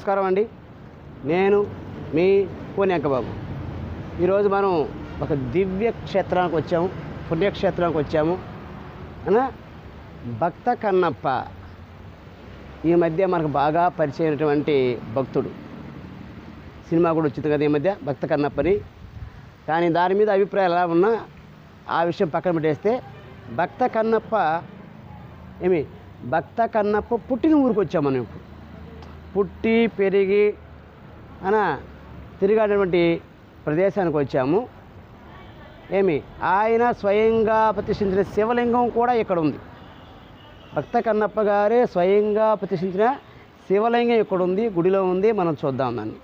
నమస్కారం అండి. నేను మీ పూణ్యంకబాబు. ఈరోజు మనం ఒక దివ్య క్షేత్రానికి వచ్చాము, పుణ్యక్షేత్రానికి వచ్చాము అనా భక్త కన్నప్ప. ఈ మధ్య మనకు బాగా పరిచయమైనటువంటి భక్తుడు. సినిమా కూడా వచ్చింది కదా ఈ మధ్య భక్త కన్నప్పని. కానీ దాని మీద అభిప్రాయాలు ఎలా ఉన్నా ఆ విషయం పక్కన పెట్టేస్తే భక్త కన్నప్ప భక్త కన్నప్ప పుట్టిన ఊరికి వచ్చాము మనం. ఇప్పుడు పుట్టి పెరిగి తిరిగినటువంటి ప్రదేశానికి వచ్చాము. ఆయన స్వయంగా ప్రతిష్ఠించిన శివలింగం కూడా ఇక్కడ ఉంది. భక్త కన్నప్ప గారే స్వయంగా ప్రతిష్ఠించిన శివలింగం ఇక్కడ ఉంది, గుడిలో ఉంది. మనం చూద్దాం దాన్ని.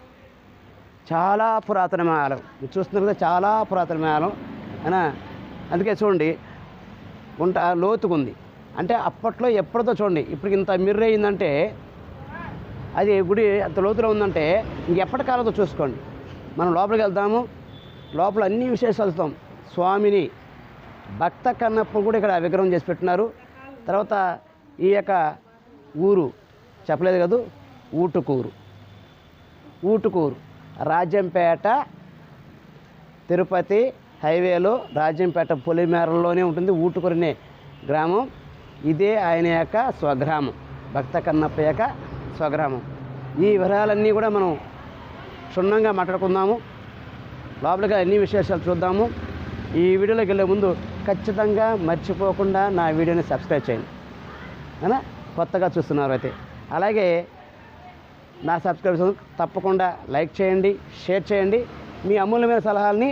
చాలా పురాతనమైన ఆలయం, మీరు చూస్తున్నారు కదా, చాలా పురాతనమైన ఆలయం అందుకే చూడండి లోతుగా ఉంది. అంటే అప్పట్లో ఎప్పటితో చూడండి, ఇప్పుడు ఇంత మిర్ర అయిందంటే అది గుడి అంత లోతులో ఉందంటే ఇంకెప్పటి కాలంతో చూసుకోండి. మనం లోపలికి వెళ్తాము, లోపల అన్ని విశేషాలు చూస్తాం. స్వామిని భక్త కన్నప్ప కూడా ఇక్కడ విగ్రహం చేసి పెట్టినారు. తర్వాత ఈ యొక్క ఊరు చెప్పలేదు కదా, ఊటుకూరు రాజంపేట తిరుపతి హైవేలో రాజంపేట పొలిమేరలోనే ఉంటుంది ఊటుకూరు అనే గ్రామం. ఇదే ఆయన యొక్క స్వగ్రామం, భక్త కన్నప్ప యొక్క స్వగ్రామం. ఈ వివరాలన్నీ కూడా మనం క్షుణ్ణంగా మాట్లాడుకుందాము. లోపలికి అన్ని విశేషాలు చూద్దాము. ఈ వీడియోలోకి వెళ్ళే ముందు ఖచ్చితంగా మర్చిపోకుండా నా వీడియోని సబ్స్క్రైబ్ చేయండి కొత్తగా చూస్తున్నారు అయితే. అలాగే నా సబ్స్క్రైబర్స్ తప్పకుండా లైక్ చేయండి, షేర్ చేయండి. మీ అమూల్యమైన సలహాలని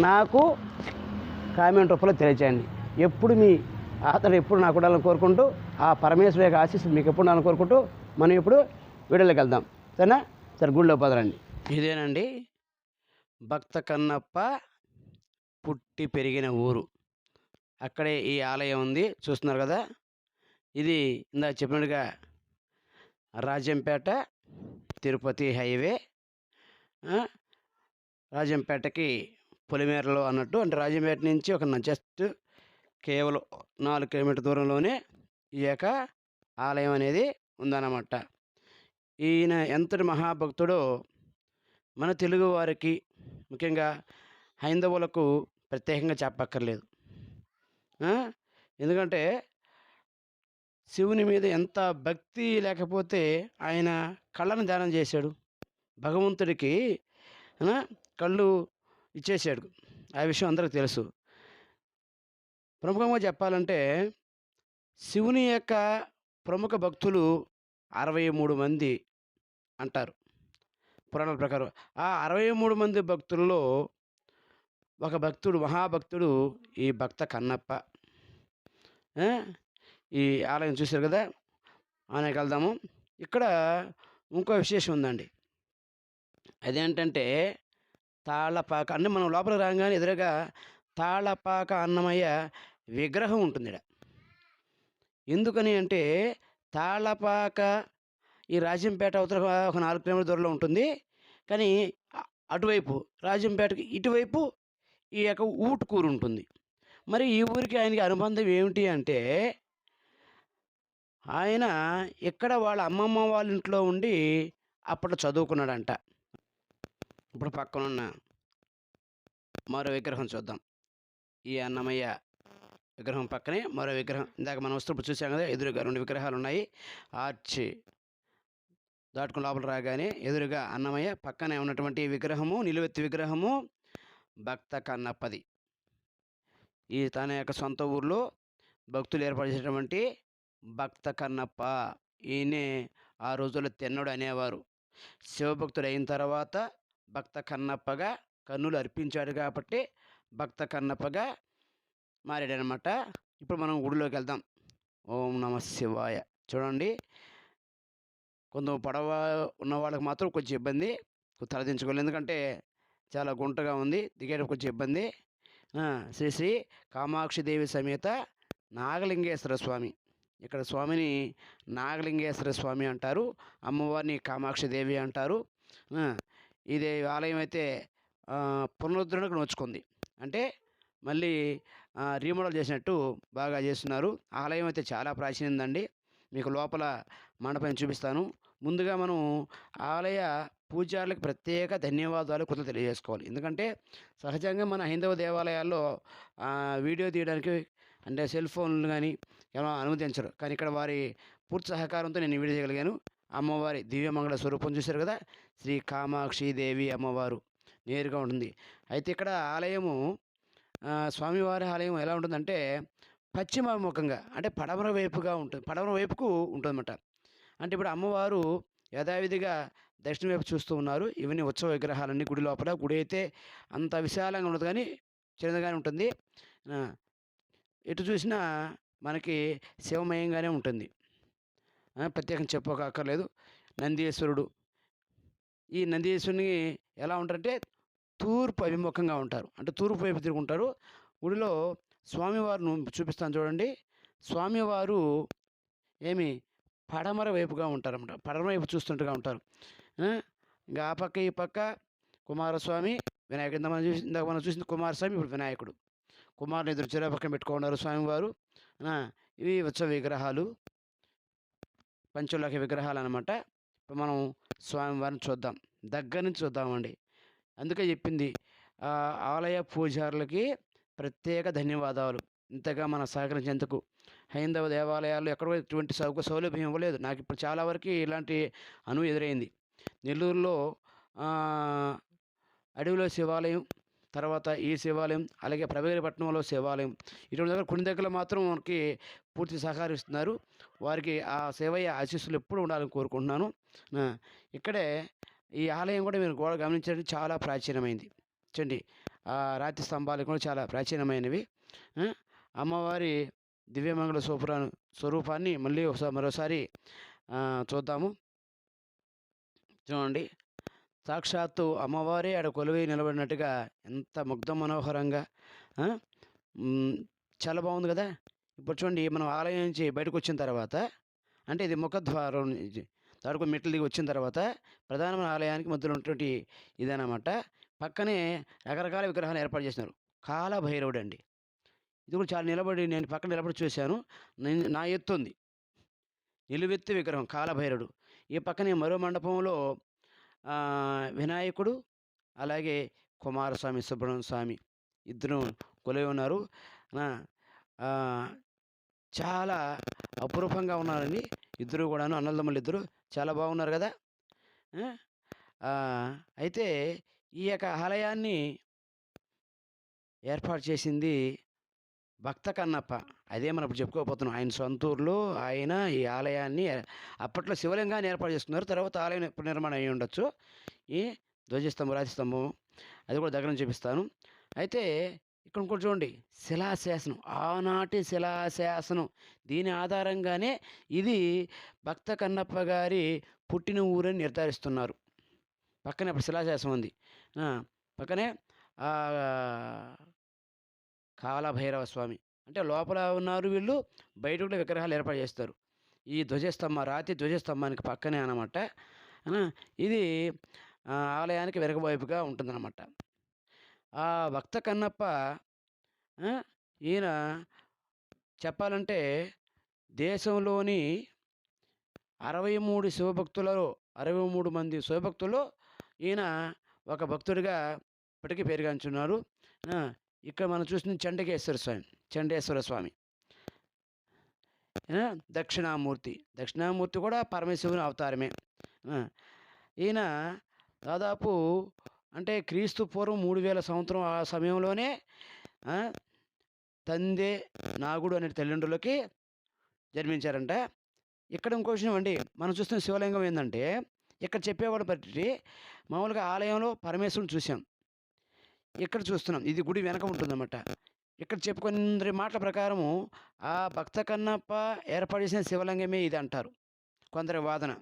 నాకు కామెంట్ రూపంలో తెలియచేయండి. ఎప్పుడు మీ ఆదరణ ఎప్పుడు నాకు ఉండాలని కోరుకుంటూ, ఆ పరమేశ్వర యొక్క ఆశీస్సులు మీకు ఎప్పుడు ఉండాలని కోరుకుంటూ మనం ఇప్పుడు వీడియోలోకి వెళ్దాం. సరేనా? సరే, గుడిలో పదరండి. ఇదేనండి భక్త కన్నప్ప పుట్టి పెరిగిన ఊరు. అక్కడే ఈ ఆలయం ఉంది, చూస్తున్నారు కదా. ఇది ఇందాక చెప్పినట్టుగా రాజంపేట తిరుపతి హైవే, రాజంపేటకి పొలిమేరలో అన్నట్టు. అంటే రాజంపేట నుంచి ఒక జస్ట్ కేవలం 4 కిలోమీటర్ దూరంలోనే ఈ యొక్క ఆలయం అనేది ఉందన్నమాట. ఈయన ఎంతటి మహాభక్తుడో మన తెలుగు వారికి, ముఖ్యంగా హైందవులకు ప్రత్యేకంగా చెప్పక్కర్లేదు. ఎందుకంటే శివుని మీద ఎంత భక్తి లేకపోతే ఆయన కళ్ళను దానం చేశాడు, భగవంతుడికి కళ్ళు ఇచ్చేసాడు. ఆ విషయం అందరికీ తెలుసు. ప్రముఖంగా చెప్పాలంటే శివుని యొక్క ప్రముఖ భక్తులు 63 మంది అంటారు పురాణాల ప్రకారం. ఆ 63 మంది భక్తుల్లో ఒక భక్తుడు, మహాభక్తుడు ఈ భక్త కన్నప్ప. ఈ ఆలయం చూశారు కదా, ఆయనకి వెళ్దాము. ఇక్కడ ఇంకో విశేషం ఉందండి. అదేంటంటే తాళ్ళపాక, అంటే మనం లోపలికి రాగానే ఎదురుగా తాళ్ళపాక అన్నమయ్య విగ్రహం ఉంటుంది ఇక్కడ. ఎందుకని అంటే తాళ్ళపాక ఈ రాజంపేట అవతల ఒక 4 కిలోమీటర్ దూరంలో ఉంటుంది. కానీ అటువైపు రాజంపేటకి ఇటువైపు ఈ యొక్క ఊటుకూరు ఉంటుంది. మరి ఈ ఊరికి ఆయనకి అనుబంధం ఏమిటి అంటే, ఆయన ఇక్కడ వాళ్ళ అమ్మమ్మ వాళ్ళ ఇంట్లో ఉండి అప్పట్లో చదువుకున్నాడంట. ఇప్పుడు పక్కనున్న మరో విగ్రహం చూద్దాం. ఈ అన్నమయ్య విగ్రహం పక్కనే మరో విగ్రహం. ఇందాక మనం వస్తున్నప్పుడు చూసాం కదా, ఎదురుగా 2 విగ్రహాలు ఉన్నాయి. ఆర్చి దాటుకుని లోపల రాగానే ఎదురుగా అన్నమయ్య, పక్కనే ఉన్నటువంటి విగ్రహము, నిలువెత్తి విగ్రహము భక్త కన్నప్పది. ఈ తన యొక్క సొంత ఊర్లో భక్తులు ఏర్పరిచినటువంటి భక్త కన్నప్ప. ఈయనే ఆ రోజుల్లో తెన్నడు అనేవారు. శివభక్తుడు అయిన తర్వాత భక్త కన్నప్పగా కన్నులు అర్పించాడు కాబట్టి భక్త కన్నప్పగా మారాడనమాట. ఇప్పుడు మనం గుడిలోకి వెళ్దాం. ఓం నమ శివాయ. చూడండి, కొంచెం పొడవ ఉన్న వాళ్ళకి మాత్రం కొంచెం ఇబ్బంది, తలదించుకోలేదు, ఎందుకంటే చాలా గుంటగా ఉంది, దిగేటప్పుడు కొంచెం ఇబ్బంది. శ్రీ శ్రీ కామాక్షిదేవి సమేత నాగలింగేశ్వర స్వామి. ఇక్కడ స్వామిని నాగలింగేశ్వర స్వామి అంటారు, అమ్మవారిని కామాక్షిదేవి అంటారు. ఇది ఆలయం అయితే పునరుద్ధరణకు నోచుకుంది. అంటే మళ్ళీ రీమోడల్ చేసినట్టు బాగా చేస్తున్నారు. ఆలయం అయితే చాలా ప్రాచీనందండి. మీకు లోపల మండపం చూపిస్తాను. ముందుగా మనం ఆలయ పూజారులకు ప్రత్యేక ధన్యవాదాలు, కృతజ్ఞతలు తెలియజేసుకోవాలి. ఎందుకంటే సహజంగా మన హైందవ దేవాలయాల్లో వీడియో తీయడానికి అంటే సెల్ ఫోన్లు గానీ ఏమైనా అనుమతించరు. కానీ ఇక్కడ వారి పూర్తి సహకారంతో నేను ఈ వీడియో చేయగలిగాను. అమ్మవారి దివ్యమంగళ స్వరూపం చూశారు కదా! శ్రీ కామాక్షి దేవి అమ్మవారు నేరుగా ఉంటుంది. అయితే ఇక్కడ ఆలయము స్వామివారి ఆలయం ఎలా ఉంటుందంటే పశ్చిమాభిముఖంగా అంటే పడమర వైపుగా ఉంటుంది. పడమర వైపుకు ఉంటుందన్నమాట. అంటే ఇప్పుడు అమ్మవారు యథావిధిగా దక్షిణ వైపు చూస్తూ ఉన్నారు. ఇవన్నీ ఉత్సవ విగ్రహాలన్నీ గుడి లోపల. గుడి అయితే అంత విశాలంగా ఉండదు కానీ చిన్నదిగానే ఉంటుంది. ఆ! ఎటు చూసినా మనకి శివమయంగానే ఉంటుంది. ప్రత్యేకంగా చెప్పుకోక్కర్లేదు. నందీశ్వరుడు. ఈ నందీశ్వరుని ఎలా ఉంటారంటే తూర్పు అభిముఖంగా ఉంటారు. అంటే తూర్పు వైపు తిరుగుంటారు. గుడిలో స్వామివారిని చూపిస్తాను చూడండి. స్వామివారు ఏమి పడమర వైపుగా ఉంటారన్నమాట. పడమర వైపు చూస్తుండగా ఉంటారు. ఆ! ఇంక ఆ పక్క, ఈ పక్క కుమారస్వామి, వినాయకుడు. ఇందాక మనం చూసింది కుమారస్వామి, ఇప్పుడు వినాయకుడు. కుమారుని ఎదురు చెరో పక్కన పెట్టుకున్నారు స్వామివారు. ఆ! ఇవి ఉత్సవ విగ్రహాలు, పంచలోహ విగ్రహాలనమాట. ఇప్పుడు మనం స్వామివారిని చూద్దాం. దగ్గర నుంచి చూద్దామండి. అందుకే చెప్పింది ఆలయ పూజారులకి ప్రత్యేక ధన్యవాదాలు. ఇంతగా మనం సహకరించేందుకు. హైందవ దేవాలయాల్లో ఎక్కడో ఇటువంటి సౌలభ్యం ఇవ్వలేదు. నాకు ఇప్పుడు చాలా వరకు ఇలాంటి అనుభవం ఎదురైంది. నెల్లూరులో అడవిలో శివాలయం, తర్వాత ఈ శివాలయం, అలాగే ప్రభగిరిపట్నంలో శివాలయం, ఇటువంటి దగ్గర కొన్ని దగ్గరలో మాత్రం మనకి పూర్తి సహకరిస్తున్నారు. వారికి ఆ శివయ్య ఆశీస్సులు ఎప్పుడు ఉండాలని కోరుకుంటున్నాను. ఇక్కడే ఈ ఆలయం కూడా మీరు గోడ గమనించండి, చాలా ప్రాచీనమైంది. చూడండి రాతి స్తంభాలు కూడా చాలా ప్రాచీనమైనవి. అమ్మవారి దివ్యమంగళ స్వరూపాన్ని మళ్ళీ మరోసారి చూద్దాము. చూడండి, సాక్షాత్తు అమ్మవారే ఆడ కొలువై నిలబడినట్టుగా ఎంత ముగ్ధ మనోహరంగా చాలా బాగుంది కదా. ఇప్పుడు చూడండి, మనం ఆలయం నుంచి బయటకు వచ్చిన తర్వాత అంటే ఇది ముఖద్వారం నుంచి దాడుకు మెట్లు దిగి వచ్చిన తర్వాత ప్రధానమైన ఆలయానికి మధ్యలో ఉన్నటువంటి ఇదన్నమాట. పక్కనే రకరకాల విగ్రహాలు ఏర్పాటు చేసినారు. కాలభైరవుడు అండి. ఇది కూడా చాలా నిలబడి, నేను పక్కన నిలబడి చూశాను. నా ఎత్తు ఉంది, నిలువెత్తు విగ్రహం కాలభైరవుడు. ఈ పక్కనే మరో మండపంలో వినాయకుడు, అలాగే కుమారస్వామి, సుబ్రహ్మణ్య స్వామి ఇద్దరు కొలువై ఉన్నారు. చాలా అపురూపంగా ఉన్నారండి ఇద్దరు కూడాను, అన్నదమ్ములు ఇద్దరు. చాలా బాగున్నారు కదా. అయితే ఈ యొక్క ఆలయాన్ని ఏర్పాటు చేసింది భక్త కన్నప్ప. అదే మనం ఇప్పుడు చెప్పుకోకపోతున్నాం. ఆయన సొంత ఊర్లో ఆయన ఈ ఆలయాన్ని అప్పట్లో శివలింగాన్ని ఏర్పాటు చేసుకున్నారు. తర్వాత ఆలయం ఎప్పుడు నిర్మాణం అయ్యి ఉండొచ్చు. ఈ ధ్వజస్తంభం, రాతి స్తంభం అది కూడా దగ్గర నుంచి చూపిస్తాను. అయితే ఇక్కడ ఇంకోటి చూడండి, శిలాశాసనం, ఆనాటి శిలాశాసనం. దీని ఆధారంగానే ఇది భక్త కన్నప్ప గారి పుట్టిన ఊరని నిర్ధారిస్తున్నారు. పక్కనే ఇప్పుడు శిలాశాసనం ఉంది. పక్కనే కాలభైరవ స్వామి. అంటే లోపల ఉన్నారు వీళ్ళు, బయట కూడా విగ్రహాలు ఏర్పాటు చేస్తారు. ఈ రాతి ధ్వజస్తంభానికి పక్కనే అన్నమాట. ఇది ఆలయానికి వెనకవైపుగా ఉంటుందన్నమాట. ఆ భక్త కన్నప్ప ఈయన చెప్పాలంటే దేశంలోని 63 శివభక్తులలో 63 మంది శివభక్తుల్లో ఈయన ఒక భక్తుడిగా ఇప్పటికీ పేరుగాంచున్నారు. ఇక్కడ మనం చూసిన చండేశ్వర స్వామి దక్షిణామూర్తి కూడా పరమేశ్వరుని అవతారమే. ఈయన దాదాపు అంటే క్రీస్తు పూర్వం 3000 సంవత్సరం ఆ సమయంలోనే తందే నాగుడు అనే తల్లిదండ్రులకి జన్మించారంట. ఇక్కడ ఇంకో విషయం అండి, మనం చూస్తున్న శివలింగం ఏంటంటే ఇక్కడ చెప్పేవాడు బట్టి మామూలుగా ఆలయంలో పరమేశ్వరుని చూసాం, ఇక్కడ చూస్తున్నాం. ఇది గుడి వెనక ఉంటుందన్నమాట. ఇక్కడ చెప్పుకునే మాటల ప్రకారము ఆ భక్త కన్నప్ప ఏర్పాటు చేసిన శివలింగమే ఇది అంటారు కొందరి వాదన.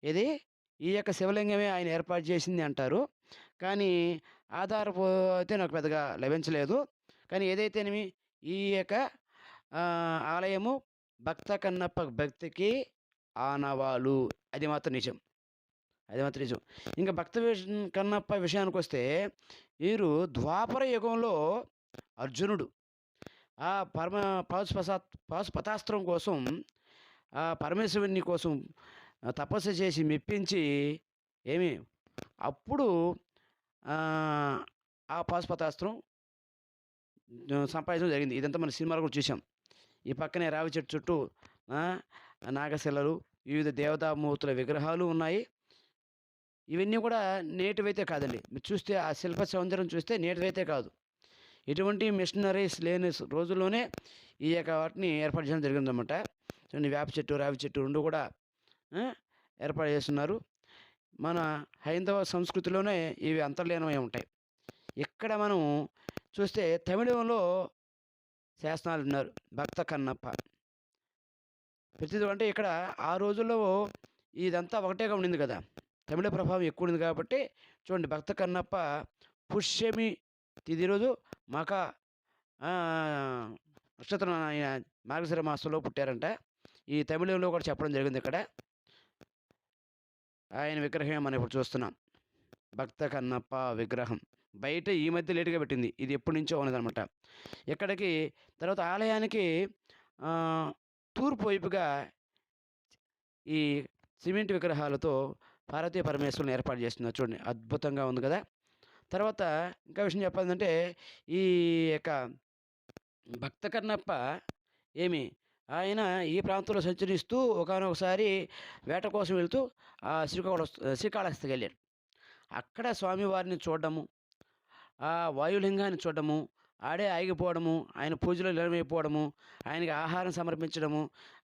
ఇది ఈ యొక్క శివలింగమే ఆయన ఏర్పాటు చేసింది అంటారు. కానీ ఆధారపోతే నాకు పెద్దగా లభించలేదు. కానీ ఏదైతేనేమి ఈ యొక్క ఆలయము భక్త కన్నప్ప భక్తికి ఆనవాలు, అది మాత్రం నిజం. ఇంకా భక్త కన్నప్ప విషయానికి వస్తే వీరు ద్వాపర యుగంలో అర్జునుడు ఆ పాశుపతాస్త్రం కోసం, ఆ పరమేశ్వరుని కోసం తపస్సు చేసి మెప్పించి ఏమి అప్పుడు ఆ పాశుపతాస్త్రం సంపాదించడం జరిగింది. ఇదంతా మన సినిమాలో కూడా చూసాం. ఈ పక్కనే రావి చెట్టు చుట్టూ నాగశిలలు, వివిధ దేవతామూర్తుల విగ్రహాలు ఉన్నాయి. ఇవన్నీ కూడా నేటివైతే కాదండి. మీరు చూస్తే ఆ శిల్ప సౌందర్యం చూస్తే నేటివైతే కాదు. ఎటువంటి మిషనరీస్ లేని రోజుల్లోనే ఈ యొక్క వాటిని ఏర్పాటు చేయడం జరిగిందన్నమాట. చూడండి, వేప చెట్టు, రావి చెట్టు 2 కూడా ఏర్పాటు చేస్తున్నారు. మన హైందవ సంస్కృతిలోనే ఇవి అంతర్లీనమై ఉంటాయి. ఇక్కడ మనం చూస్తే తమిళంలో శాసనాలు ఉన్నారు. భక్త కన్నప్ప ప్రతిదీ అంటే ఇక్కడ ఆ రోజుల్లో ఇదంతా ఒకటేగా ఉండింది కదా. తమిళ ప్రభావం ఎక్కువ ఉంది కాబట్టి చూడండి, భక్త కన్నప్ప పుష్యమి తిథి రోజు మక నక్షత్రం ఆయన మార్గశిర మాసంలో పుట్టారంట. ఈ తమిళంలో కూడా చెప్పడం జరిగింది. ఇక్కడ ఆయన విగ్రహమే మనం ఇప్పుడు చూస్తున్నాం. భక్త కన్నప్ప విగ్రహం బయట ఈ మధ్య లేటుగా పెట్టింది. ఇది ఎప్పటి నుంచో ఉన్నదనమాట. ఇక్కడికి తర్వాత ఆలయానికి తూర్పు వైపుగా ఈ సిమెంట్ విగ్రహాలతో పార్వతీ పరమేశ్వరుని ఏర్పాటు చేస్తున్నారు. చూడండి, అద్భుతంగా ఉంది కదా. తర్వాత ఇంకా విషయం చెప్పాలంటే ఈ యొక్క భక్త కన్నప్ప ఆయన ఈ ప్రాంతంలో సంచరిస్తూ ఒకానొకసారి వేట కోసం వెళ్తూ శ్రీకాళహస్తికి వెళ్ళాడు. అక్కడ స్వామివారిని చూడడము, ఆ వాయులింగాన్ని చూడడము, ఆడే ఆగిపోవడము, ఆయన పూజలో లీనమైపోవడము, ఆయనకి ఆహారం సమర్పించడము,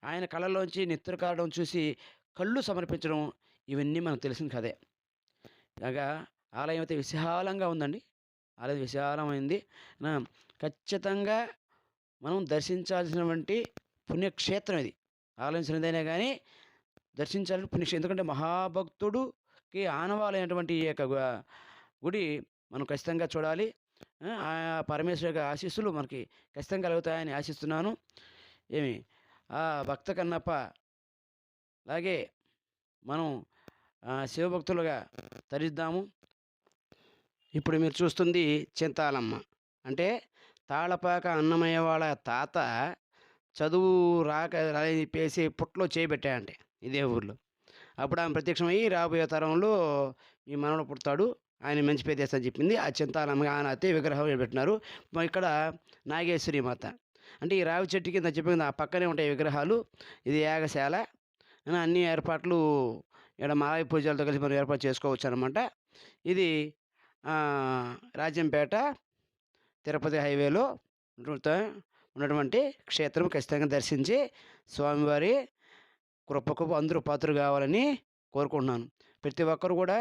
ఆయన కళ్ళలోంచి నెత్తురు కారడం చూసి కళ్ళు సమర్పించడం, ఇవన్నీ మనకు తెలిసిన కథే. ఇలాగా ఆలయం అయితే విశాలంగా ఉందండి. ఆలయం విశాలమైంది. ఖచ్చితంగా మనం దర్శించాల్సినటువంటి పుణ్యక్షేత్రం ఇది. ఆలోచించినదైనా కానీ దర్శించాలని పుణ్యక్షేత్రం. ఎందుకంటే మహాభక్తుడుకి ఆనవాలైనటువంటి ఈ యొక్క గుడి మనం ఖచ్చితంగా చూడాలి. ఆ పరమేశ్వరు యొక్క ఆశీస్సులు మనకి ఖచ్చితంగా కలుగుతాయని ఆశిస్తున్నాను. ఆ భక్త కన్నప్ప అలాగే మనం శివభక్తులుగా తరిద్దాము. ఇప్పుడు మీరు చూస్తుంది చింతాలమ్మ. అంటే తాళపాక అన్నమయ్య వాళ్ళ తాత చదువు రాక అని చెప్పేసి పుట్టలో చేయబెట్టాయంటే ఇదే ఊర్లో. అప్పుడు ఆమె ప్రత్యక్షమయ్యి రాబోయే తరంలో ఈ మనవడు పుడతాడు, ఆయన మంచి పేరు తెస్తా అని చెప్పింది. ఆ చింతాలమ్మ ఆయన అతే విగ్రహం పెట్టినారు. ఇక్కడ నాగేశ్వరి మాత. అంటే ఈ రావి చెట్టు కింద చెప్పింది ఆ పక్కనే ఉంటాయి విగ్రహాలు. ఇది యాగశాల. అన్ని ఏర్పాట్లు ఇక్కడ మాలయ పూజలతో కలిసి మనం ఏర్పాటు చేసుకోవచ్చు అనమాట. ఇది రాజంపేట తిరుపతి హైవేలో ఉన్నటువంటి క్షేత్రం. ఖచ్చితంగా దర్శించి స్వామివారి కృపకు అందరూ పాత్రలు కావాలని కోరుకుంటున్నాను. ప్రతి ఒక్కరు కూడా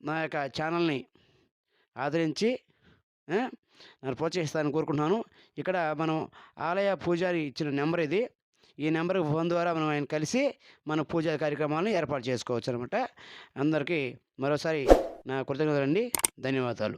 నా యొక్క ఛానల్ని ఆదరించి నన్ను ప్రోత్సహిస్తానని కోరుకుంటున్నాను. ఇక్కడ మనం ఆలయ పూజారి ఇచ్చిన నెంబర్ ఇది. ఈ నెంబర్కి ఫోన్ ద్వారా మనం ఆయన కలిసి మన పూజా కార్యక్రమాలను ఏర్పాటు చేసుకోవచ్చు అనమాట. అందరికీ మరోసారి నా కృతజ్ఞతలండి. ధన్యవాదాలు.